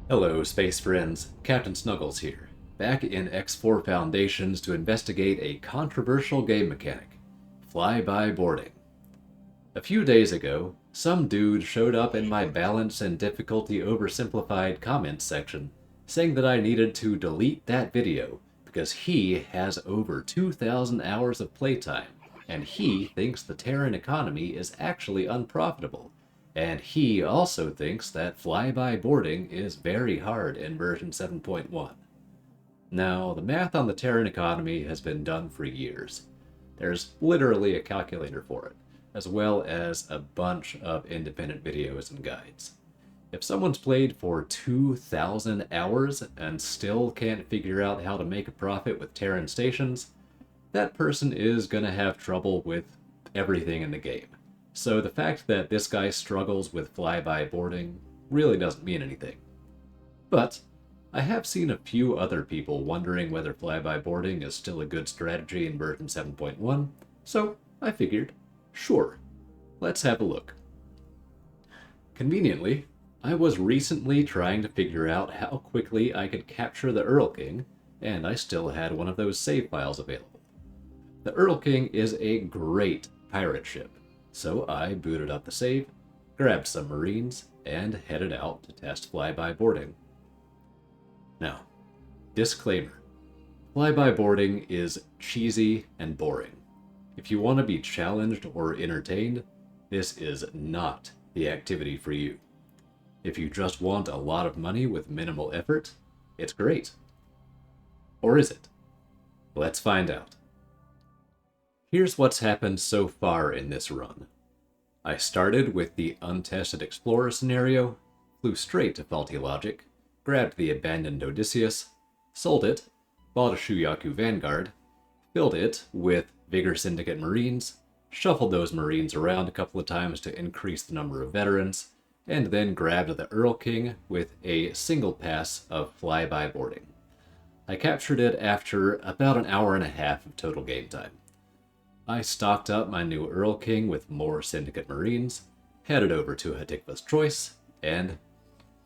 Hello, space friends. Captain Snuggles here, back in X4 Foundations to investigate a controversial game mechanic, flyby boarding. A few days ago, some dude showed up in my balance and difficulty oversimplified comments section saying that I needed to delete that video because he has over 2,000 hours of playtime and he thinks the Terran economy is actually unprofitable. And he also thinks that flyby boarding is very hard in version 7.1. Now, the math on the Terran economy has been done for years. There's literally a calculator for it, as well as a bunch of independent videos and guides. If someone's played for 2,000 hours and still can't figure out how to make a profit with Terran stations, that person is going to have trouble with everything in the game. So the fact that this guy struggles with flyby boarding really doesn't mean anything. But I have seen a few other people wondering whether flyby boarding is still a good strategy in version 7.1, so I figured, sure, let's have a look. Conveniently, I was recently trying to figure out how quickly I could capture the Earl King, and I still had one of those save files available. The Earl King is a great pirate ship. So I booted up the save, grabbed some Marines, and headed out to test flyby boarding. Now, disclaimer. Flyby boarding is cheesy and boring. If you want to be challenged or entertained, this is not the activity for you. If you just want a lot of money with minimal effort, it's great. Or is it? Let's find out. Here's what's happened so far in this run. I started with the untested explorer scenario, flew straight to faulty logic, grabbed the abandoned Odysseus, sold it, bought a Shuyaku Vanguard, filled it with Vigor Syndicate Marines, shuffled those Marines around a couple of times to increase the number of veterans, and then grabbed the Earl King with a single pass of flyby boarding. I captured it after about an hour and a half of total game time. I stocked up my new Earl King with more Syndicate Marines, headed over to Hatikva's Choice, and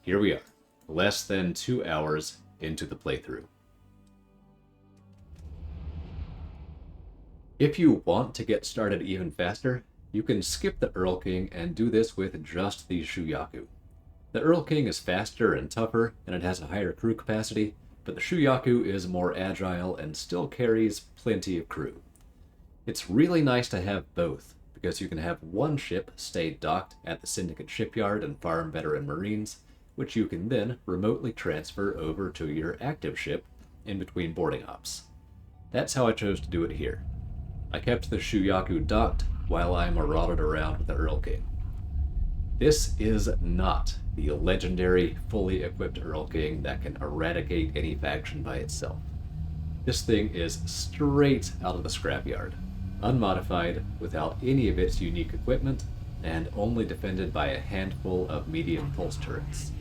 here we are, less than 2 hours into the playthrough. If you want to get started even faster, you can skip the Earl King and do this with just the Shuyaku. The Earl King is faster and tougher, and it has a higher crew capacity, but the Shuyaku is more agile and still carries plenty of crew. It's really nice to have both, because you can have one ship stay docked at the Syndicate shipyard and farm veteran Marines, which you can then remotely transfer over to your active ship in between boarding ops. That's how I chose to do it here. I kept the Shuyaku docked while I marauded around with the Earl King. This is not the legendary, fully equipped Earl King that can eradicate any faction by itself. This thing is straight out of the scrapyard, unmodified, without any of its unique equipment, and only defended by a handful of medium pulse turrets.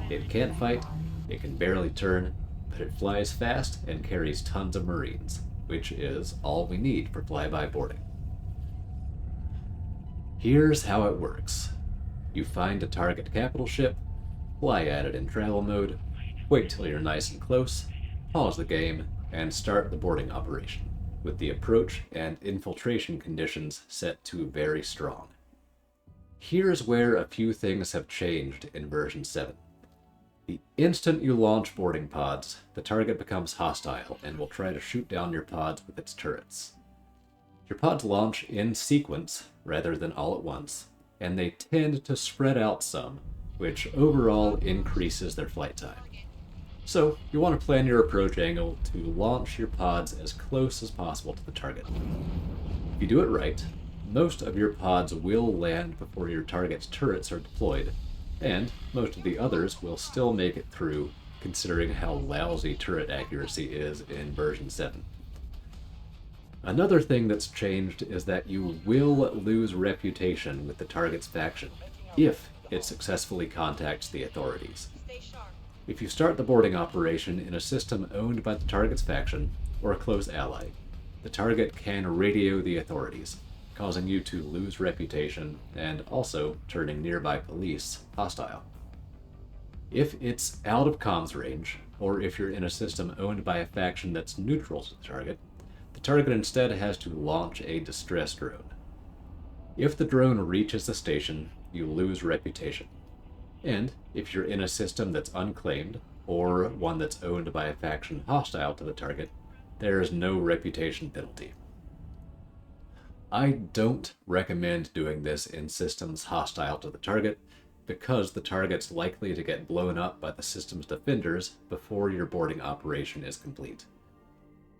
It can't fight, it can barely turn, but it flies fast and carries tons of Marines, which is all we need for flyby boarding. Here's how it works. You find a target capital ship, fly at it in travel mode, wait till you're nice and close, pause the game, and start the boarding operation, with the approach and infiltration conditions set to very strong. Here's where a few things have changed in version 7. The instant you launch boarding pods, the target becomes hostile and will try to shoot down your pods with its turrets. Your pods launch in sequence rather than all at once, and they tend to spread out some, which overall increases their flight time. So, you want to plan your approach angle to launch your pods as close as possible to the target. If you do it right, most of your pods will land before your target's turrets are deployed, and most of the others will still make it through, considering how lousy turret accuracy is in version 7. Another thing that's changed is that you will lose reputation with the target's faction, if it successfully contacts the authorities. If you start the boarding operation in a system owned by the target's faction, or a close ally, the target can radio the authorities, causing you to lose reputation and also turning nearby police hostile. If it's out of comms range, or if you're in a system owned by a faction that's neutral to the target instead has to launch a distress drone. If the drone reaches the station, you lose reputation. And if you're in a system that's unclaimed, or one that's owned by a faction hostile to the target, there is no reputation penalty. I don't recommend doing this in systems hostile to the target, because the target's likely to get blown up by the system's defenders before your boarding operation is complete.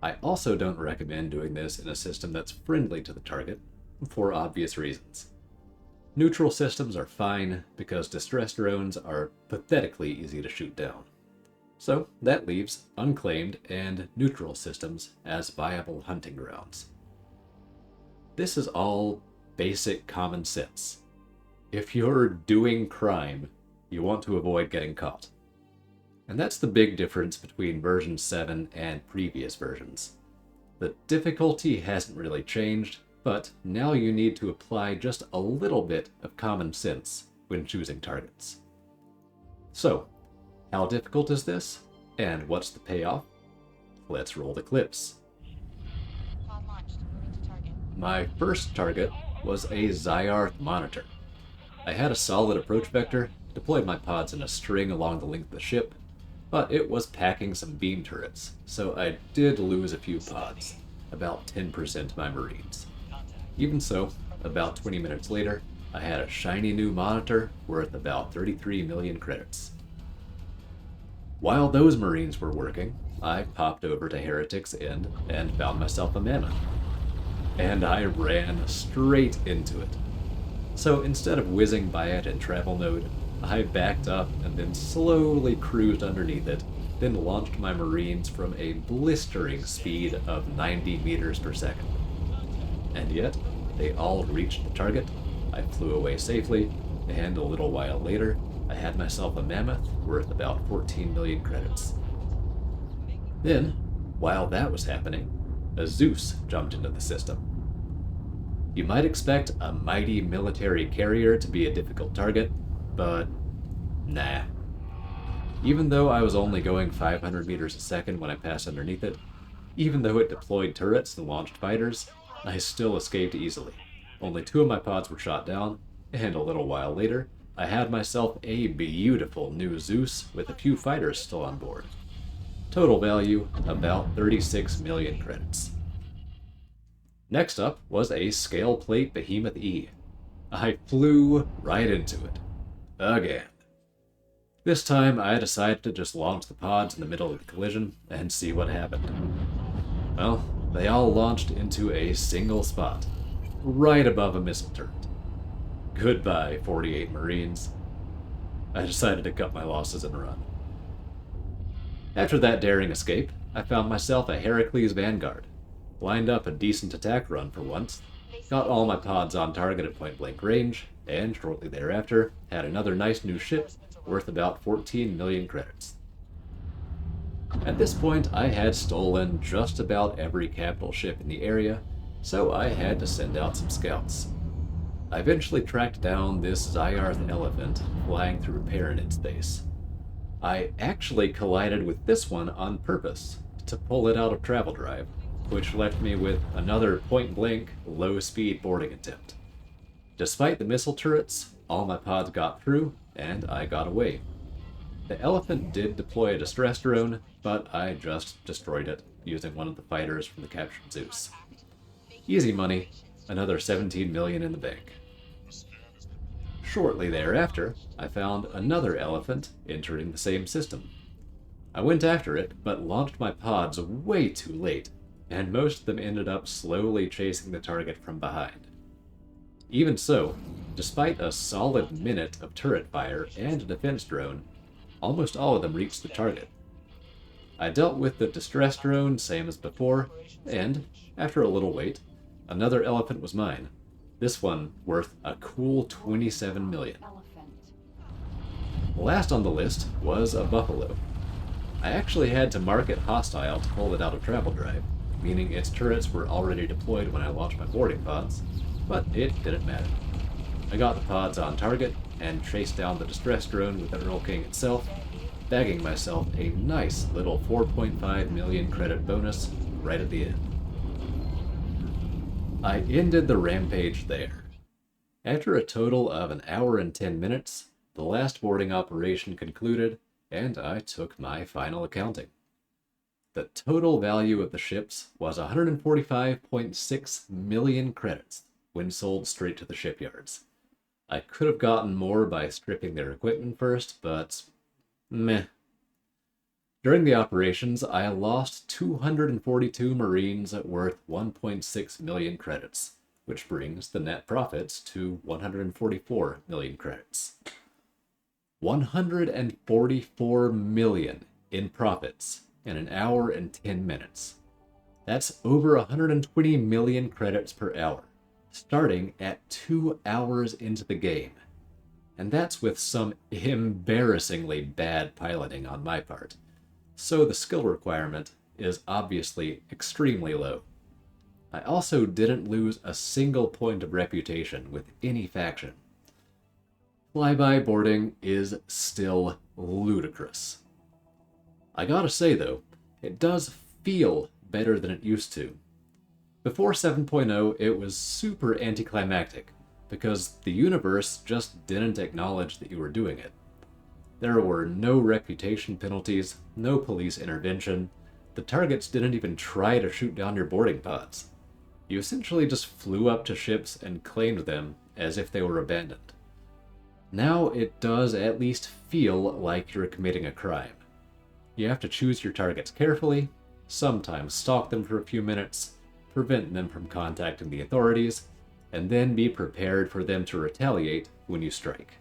I also don't recommend doing this in a system that's friendly to the target, for obvious reasons. Neutral systems are fine because distress drones are pathetically easy to shoot down. So that leaves unclaimed and neutral systems as viable hunting grounds. This is all basic common sense. If you're doing crime, you want to avoid getting caught. And that's the big difference between version 7 and previous versions. The difficulty hasn't really changed, but now you need to apply just a little bit of common sense when choosing targets. So, how difficult is this? And what's the payoff? Let's roll the clips. My first target was a Zyarth monitor. I had a solid approach vector, deployed my pods in a string along the length of the ship, but it was packing some beam turrets, so I did lose a few pods, about 10% of my Marines. Even so, about 20 minutes later, I had a shiny new monitor worth about 33 million credits. While those Marines were working, I popped over to Heretic's End and found myself a mammoth. And I ran straight into it. So instead of whizzing by it in travel mode, I backed up and then slowly cruised underneath it, then launched my Marines from a blistering speed of 90 meters per second. And yet, they all reached the target, I flew away safely, and a little while later, I had myself a mammoth worth about 14 million credits. Then, while that was happening, a Zeus jumped into the system. You might expect a mighty military carrier to be a difficult target, but nah. Even though I was only going 500 meters a second when I passed underneath it, even though it deployed turrets and launched fighters, I still escaped easily. Only 2 of my pods were shot down, and a little while later, I had myself a beautiful new Zeus with a few fighters still on board. Total value, about 36 million credits. Next up was a scale plate Behemoth E. I flew right into it. Again. This time I decided to just launch the pods in the middle of the collision and see what happened. Well, they all launched into a single spot, right above a missile turret. Goodbye, 48 Marines. I decided to cut my losses and run. After that daring escape, I found myself a Heracles Vanguard, lined up a decent attack run for once, got all my pods on target at point-blank range, and shortly thereafter had another nice new ship worth about 14 million credits. At this point, I had stolen just about every capital ship in the area, so I had to send out some scouts. I eventually tracked down this Zyarth elephant flying through Pyramid space. I actually collided with this one on purpose to pull it out of travel drive, which left me with another point-blank, low-speed boarding attempt. Despite the missile turrets, all my pods got through, and I got away. The elephant did deploy a distress drone, but I just destroyed it using one of the fighters from the captured Zeus. Easy money, another 17 million in the bank. Shortly thereafter, I found another elephant entering the same system. I went after it, but launched my pods way too late, and most of them ended up slowly chasing the target from behind. Even so, despite a solid minute of turret fire and a defense drone, almost all of them reached the target. I dealt with the distress drone same as before, and, after a little wait, another elephant was mine. This one worth a cool 27 million. Last on the list was a buffalo. I actually had to mark it hostile to pull it out of travel drive, meaning its turrets were already deployed when I launched my boarding pods, but it didn't matter. I got the pods on target, and chase down the distress drone with the Earl King itself, bagging myself a nice little 4.5 million credit bonus right at the end. I ended the rampage there. After a total of an hour and 10 minutes, the last boarding operation concluded, and I took my final accounting. The total value of the ships was 145.6 million credits when sold straight to the shipyards. I could have gotten more by stripping their equipment first, but meh. During the operations, I lost 242 Marines worth 1.6 million credits, which brings the net profits to 144 million credits. 144 million in profits in an hour and 10 minutes. That's over 120 million credits per hour, starting at 2 hours into the game. And that's with some embarrassingly bad piloting on my part. So the skill requirement is obviously extremely low. I also didn't lose a single point of reputation with any faction. Flyby boarding is still ludicrous. I gotta say though, it does feel better than it used to. Before 7.0, it was super anticlimactic, because the universe just didn't acknowledge that you were doing it. There were no reputation penalties, no police intervention, the targets didn't even try to shoot down your boarding pods. You essentially just flew up to ships and claimed them as if they were abandoned. Now it does at least feel like you're committing a crime. You have to choose your targets carefully, sometimes stalk them for a few minutes, prevent them from contacting the authorities, and then be prepared for them to retaliate when you strike.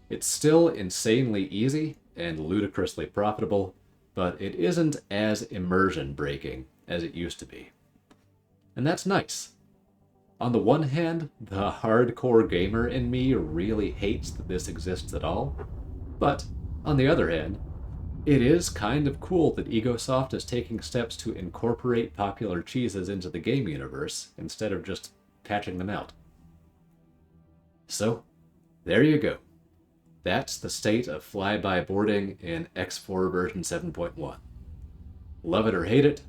It's still insanely easy and ludicrously profitable, but it isn't as immersion-breaking as it used to be. And that's nice. On the one hand, the hardcore gamer in me really hates that this exists at all, but on the other hand, it is kind of cool that Egosoft is taking steps to incorporate popular cheeses into the game universe instead of just patching them out. So, there you go. That's the state of flyby boarding in X4 version 7.1. Love it or hate it,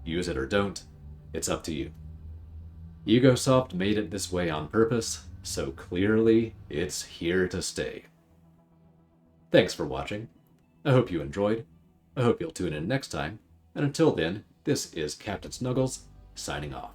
use it or don't, it's up to you. Egosoft made it this way on purpose, so clearly it's here to stay. Thanks for watching. I hope you enjoyed. I hope you'll tune in next time, and until then, this is Captain Snuggles, signing off.